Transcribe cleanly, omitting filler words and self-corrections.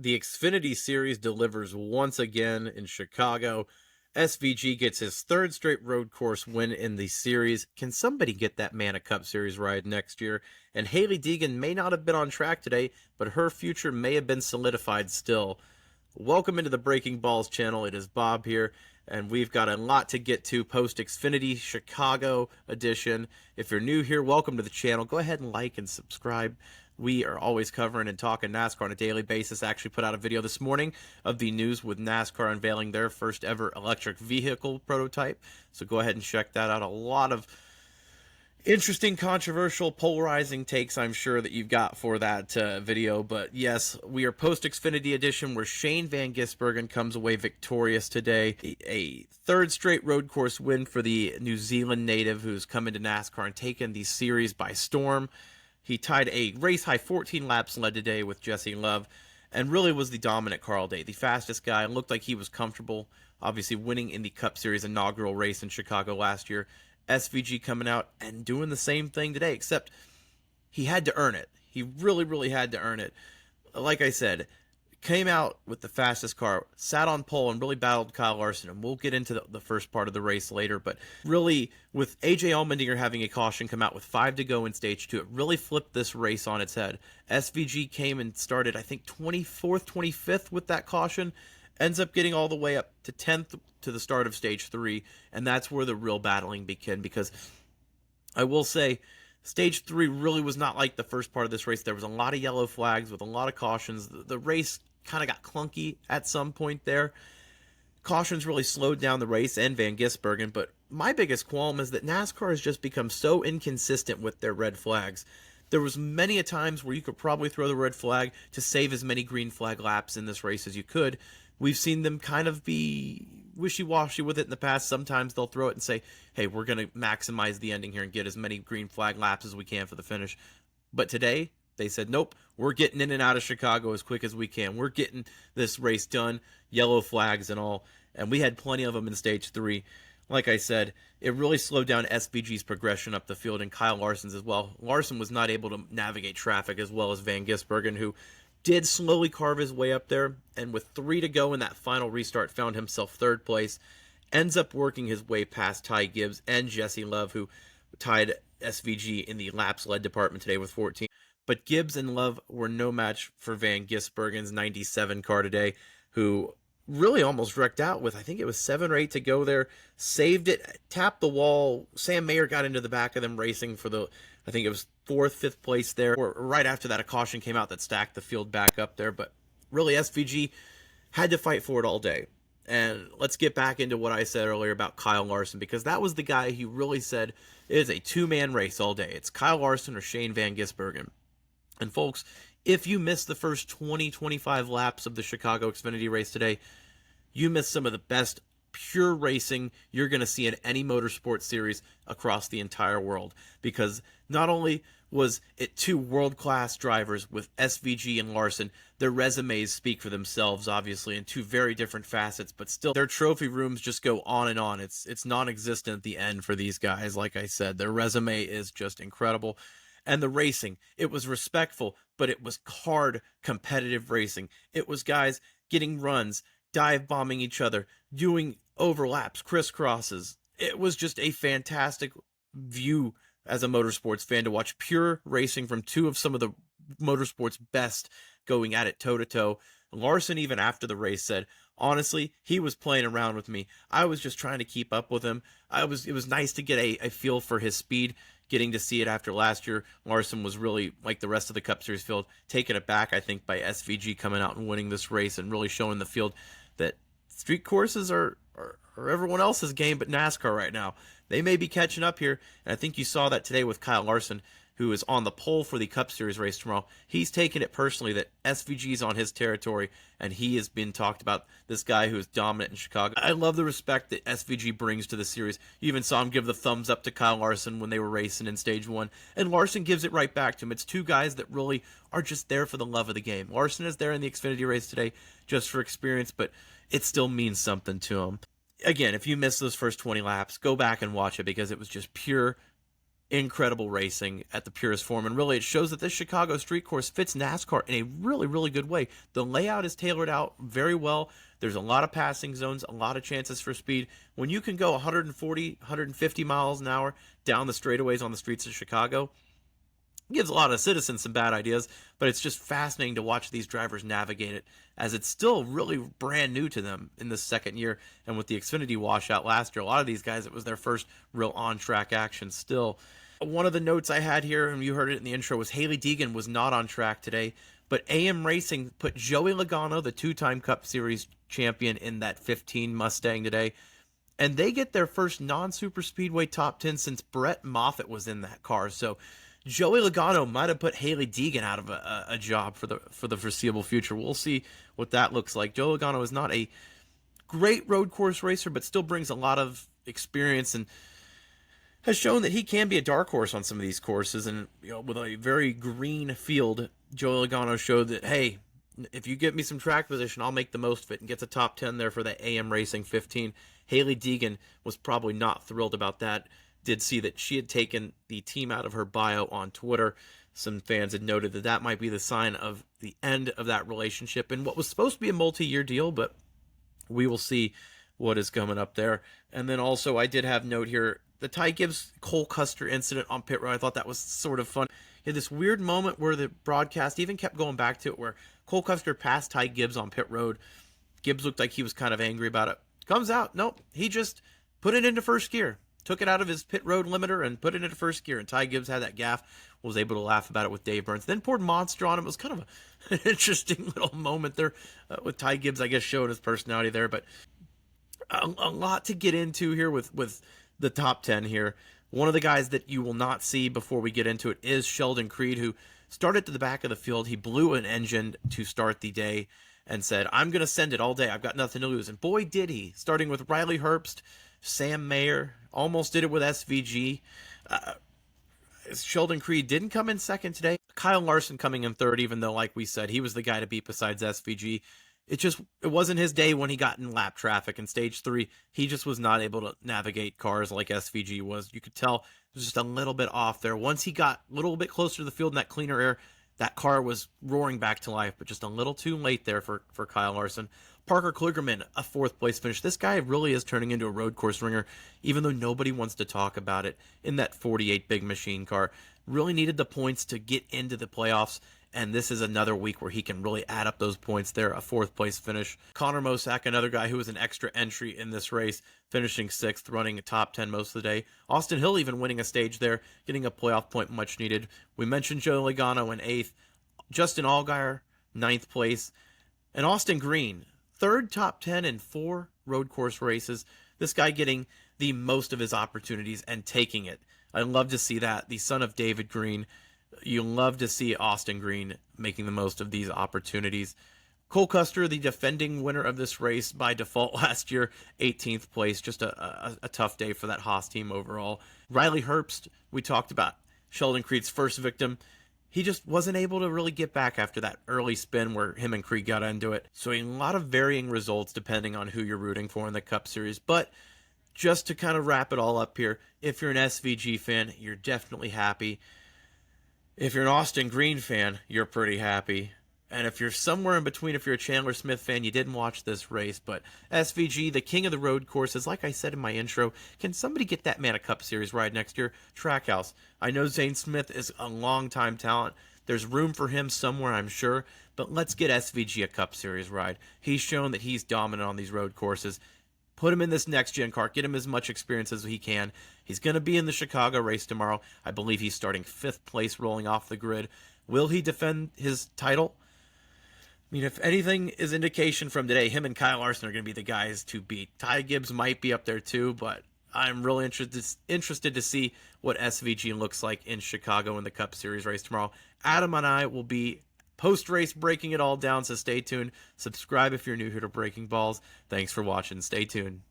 The Xfinity Series delivers once again in Chicago. SVG gets his third straight road course win in the series. Can somebody get that man a Cup Series ride next year? And Hailie Deegan may not have been on track today, but her future may have been solidified still. Welcome into the Breaking Balls channel. It is Bob here, and we've got a lot to get to post Xfinity Chicago edition. If you're new here, welcome to the channel. Go ahead and like and subscribe. We are always covering and talking NASCAR on a daily basis. I actually put out a video this morning of the news with NASCAR unveiling their first ever electric vehicle prototype. So go ahead and check that out. A lot of interesting, controversial, polarizing takes I'm sure that you've got for that video. But yes, we are post-Xfinity edition where Shane Van Gisbergen comes away victorious today. A third straight road course win for the New Zealand native who's come into NASCAR and taken the series by storm. He tied a race-high 14 laps led today with Jesse Love and really was the dominant car all day. The fastest guy, looked like he was comfortable, obviously winning in the Cup Series inaugural race in Chicago last year. SVG coming out and doing the same thing today, except he had to earn it. He really, really had to earn it. Like I said, came out with the fastest car, sat on pole, and really battled Kyle Larson. And we'll get into the first part of the race later. But really, with AJ Allmendinger having a caution come out with 5 to go in stage 2, it really flipped this race on its head. SVG came and started, I think, 24th, 25th with that caution. Ends up getting all the way up to 10th to the start of stage 3. And that's where the real battling began, because I will say, Stage 3 really was not like the first part of this race. There was a lot of yellow flags with a lot of cautions. The race kind of got clunky at some point there. Cautions really slowed down the race and Van Gisbergen, but my biggest qualm is that NASCAR has just become so inconsistent with their red flags. There was many a times where you could probably throw the red flag to save as many green flag laps in this race as you could. We've seen them kind of be wishy-washy with it in the past. Sometimes they'll throw it and say, hey, we're going to maximize the ending here and get as many green flag laps as we can for the finish. But today, they said, nope, we're getting in and out of Chicago as quick as we can. We're getting this race done, yellow flags and all. And we had plenty of them in stage 3. Like I said, it really slowed down SVG's progression up the field and Kyle Larson's as well. Larson was not able to navigate traffic as well as Van Gisbergen, who did slowly carve his way up there, and with 3 to go in that final restart, found himself 3rd place. Ends up working his way past Ty Gibbs and Jesse Love, who tied SVG in the laps led department today with 14. But Gibbs and Love were no match for Van Gisbergen's 97 car today, who really almost wrecked out with, I think it was 7 or 8 to go there. Saved it, tapped the wall. Sam Mayer got into the back of them racing for the, I think it was 4th, 5th place there. Or right after that, a caution came out that stacked the field back up there. But really, SVG had to fight for it all day. And let's get back into what I said earlier about Kyle Larson, because that was the guy who really said it is a 2-man race all day. It's Kyle Larson or Shane Van Gisbergen. And folks, if you missed the first 20-25 laps of the Chicago Xfinity race today, you missed some of the best pure racing you're going to see in any motorsport series across the entire world. Because not only was it 2 world-class drivers with SVG and Larson, their resumes speak for themselves, obviously, in 2 very different facets, but still, their trophy rooms just go on and on. It's non-existent at the end for these guys. Like I said, their resume is just incredible. And the racing, it was respectful, but it was hard, competitive racing. It was guys getting runs, dive bombing each other, doing overlaps, crisscrosses. It was just a fantastic view as a motorsports fan to watch pure racing from 2 of some of the motorsports best going at it toe-to-toe. Larson, even after the race, said, honestly, he was playing around with me. I was just trying to keep up with him. It was nice to get a feel for his speed. Getting to see it after last year, Larson was really, like the rest of the Cup Series field, taken aback, I think, by SVG coming out and winning this race and really showing the field that street courses are everyone else's game but NASCAR right now. They may be catching up here, and I think you saw that today with Kyle Larson, who is on the pole for the Cup Series race tomorrow. He's taken it personally that SVG's on his territory, and he has been talked about, this guy who is dominant in Chicago. I love the respect that SVG brings to the series. You even saw him give the thumbs up to Kyle Larson when they were racing in stage 1, and Larson gives it right back to him. It's 2 guys that really are just there for the love of the game. Larson is there in the Xfinity race today just for experience, but it still means something to him. Again, if you missed those first 20 laps, go back and watch it, because it was just pure incredible racing at the purest form. And really, it shows that this Chicago street course fits NASCAR in a really, really good way. The layout is tailored out very well. There's a lot of passing zones, a lot of chances for speed. When you can go 140, 150 miles an hour down the straightaways on the streets of Chicago, it gives a lot of citizens some bad ideas, but it's just fascinating to watch these drivers navigate it, as it's still really brand new to them in this second year. And with the Xfinity washout last year, a lot of these guys, it was their first real on-track action still. One of the notes I had here, and you heard it in the intro, was Hailie Deegan was not on track today, but AM Racing put Joey Logano, the two-time Cup Series champion, in that 15 Mustang today, and they get their first non-super speedway top 10 since Brett Moffitt was in that car. So Joey Logano might have put Hailie Deegan out of a job for the foreseeable future. We'll see what that looks like. Joey Logano is not a great road course racer, but still brings a lot of experience and has shown that he can be a dark horse on some of these courses. And with a very green field, Joey Logano showed that, hey, if you give me some track position, I'll make the most of it, and gets a top 10 there for the AM Racing 15. Hailie Deegan was probably not thrilled about that. Did see that she had taken the team out of her bio on Twitter. Some fans had noted that that might be the sign of the end of that relationship and what was supposed to be a multi-year deal, but we will see what is coming up there. And then also, I did have note here, the Ty Gibbs Cole Custer incident on pit road. I thought that was sort of fun. You had this weird moment where the broadcast even kept going back to it, where Cole Custer passed Ty Gibbs on pit road. Gibbs looked like he was kind of angry about it. Comes out, nope, he just put it into first gear. Took it out of his pit road limiter and put it into first gear. And Ty Gibbs had that gaffe, was able to laugh about it with Dave Burns. Then poured Monster on him. It was kind of an interesting little moment there with Ty Gibbs, I guess, showing his personality there. But a lot to get into here with the top 10 here. One of the guys that you will not see before we get into it is Sheldon Creed, who started to the back of the field. He blew an engine to start the day and said, I'm going to send it all day. I've got nothing to lose. And boy, did he. Starting with Riley Herbst, Sam Mayer, almost did it with SVG. Sheldon Creed didn't come in second today. Kyle Larson coming in third, even though, like we said, he was the guy to beat besides SVG. It wasn't his day when he got in lap traffic in stage 3. He just was not able to navigate cars like SVG was. You could tell it was just a little bit off there. Once he got a little bit closer to the field in that cleaner air, that car was roaring back to life, but just a little too late there for Kyle Larson. Parker Kligerman, a fourth place finish. This guy really is turning into a road course ringer, even though nobody wants to talk about it, in that 48 big machine car. Really needed the points to get into the playoffs, and this is another week where he can really add up those points there, a fourth place finish. Connor Mosack, another guy who was an extra entry in this race, finishing sixth, running a top 10 most of the day. Austin Hill even winning a stage there, getting a playoff point much needed. We mentioned Joe Logano in eighth, Justin Allgaier, ninth place, and Austin Green, third top 10 in 4 road course races. This guy getting the most of his opportunities and taking it. I love to see that. The son of David Green. You love to see Austin Green making the most of these opportunities. Cole Custer, the defending winner of this race by default last year, 18th place. Just a tough day for that Haas team overall. Riley Herbst, we talked about. Sheldon Creed's first victim. He just wasn't able to really get back after that early spin where him and Creed got into it. So a lot of varying results depending on who you're rooting for in the Cup Series. But just to kind of wrap it all up here, if you're an SVG fan, you're definitely happy. If you're an Austin Green fan, you're pretty happy. And if you're somewhere in between, if you're a Chandler Smith fan, you didn't watch this race. But SVG, the king of the road courses, like I said in my intro, can somebody get that man a Cup Series ride next year? Trackhouse. I know Zane Smith is a long-time talent. There's room for him somewhere, I'm sure. But let's get SVG a Cup Series ride. He's shown that he's dominant on these road courses. Put him in this next-gen car. Get him as much experience as he can. He's going to be in the Chicago race tomorrow. I believe he's starting 5th place rolling off the grid. Will he defend his title? I mean, if anything is indication from today, him and Kyle Larson are going to be the guys to beat. Ty Gibbs might be up there too, but I'm really interested to see what SVG looks like in Chicago in the Cup Series race tomorrow. Adam and I will be post-race breaking it all down, so stay tuned. Subscribe if you're new here to Breaking Balls. Thanks for watching. Stay tuned.